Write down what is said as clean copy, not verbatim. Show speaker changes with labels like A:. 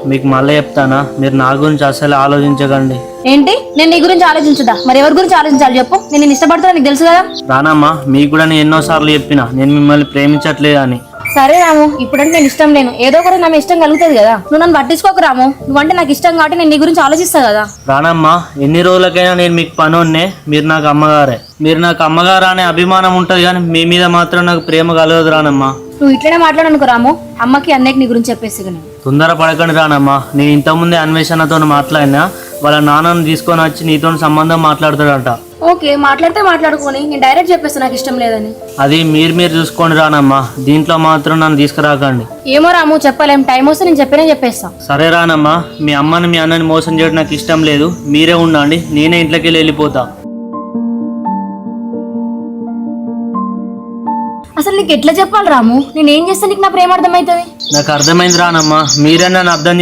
A: మీకు మళ్ళీ చెప్తానా, మీరు నా గురించి అసలు ఆలోచించకండి.
B: ఏంటి నేను నీ గురించి ఆలోచించుదా? మరి ఎవరి గురించి ఆలోచించాలి చెప్పు? నేను నిన్ను ఇష్టపడుతున్నా, నీకు తెలుసు కదా.
A: రానమ్మా, మీకు కూడా నేను ఎన్నోసార్లు చెప్పినా నేను మిమ్మల్ని ప్రేమించట్లేదు అని.
B: సరే రాము, ఇప్పుడంటే నేను ఇష్టం లేను, ఏదో ఒకటి నా ఇష్టం కలుగుతుంది కదా. నువ్వు నన్ను పట్టించుకోకు రాము, నువ్వంటే నాకు ఇష్టం కాబట్టి నేను నీ గురించి ఆలోచిస్తా కదా.
A: రానమ్మా, ఎన్ని రోజులకైనా నేను మీకు పనోన్నే, మీరు నాకు అమ్మగారే. మీరు నాకు అమ్మగారు అనే అభిమానం ఉంటుంది కానీ మీ మీద మాత్రం నాకు ప్రేమ కలగదు రానమ్మా.
B: నువ్వు ఇట్లనే మాట్లాడనుకో రాము, అమ్మకి అన్నయ్యకి నీ గురించి చెప్పేసి నేను.
A: తొందర పడకండి రానమ్మా. నేను ఇంతకుముందే అన్వేషణతో మాట్లాడినా, వాళ్ళ నాన్నను తీసుకొని వచ్చి నీతో సంబంధం మాట్లాడతాడంట.
B: ఓకే, మాట్లాడితే మాట్లాడుకొని నేను డైరెక్ట్ చెప్పేస్తా నాకు ఇష్టం లేదని.
A: అది మీరు చూసుకోండి రానమ్మా, దీంట్లో మాత్రం నన్ను తీసుకురాకండి.
B: ఏమో రాము, చెప్పలేం, టైం వస్తే నేను చెప్పేస్తా.
A: సరే రానమ్మా, మీ అమ్మని మీ అన్నని మోసం చేయడం నాకు ఇష్టం లేదు, మీరే ఉండండి, నేనే ఇంట్లోకి వెళ్ళిపోతా.
B: అసలు నీకు ఎట్లా చెప్పాలి రాము? నేను ఏం చేస్తే నీకు నా ప్రేమ అర్థమవుతుంది?
A: నాకు అర్థమైంది రానమ్మా, మీరే నన్ను అర్థం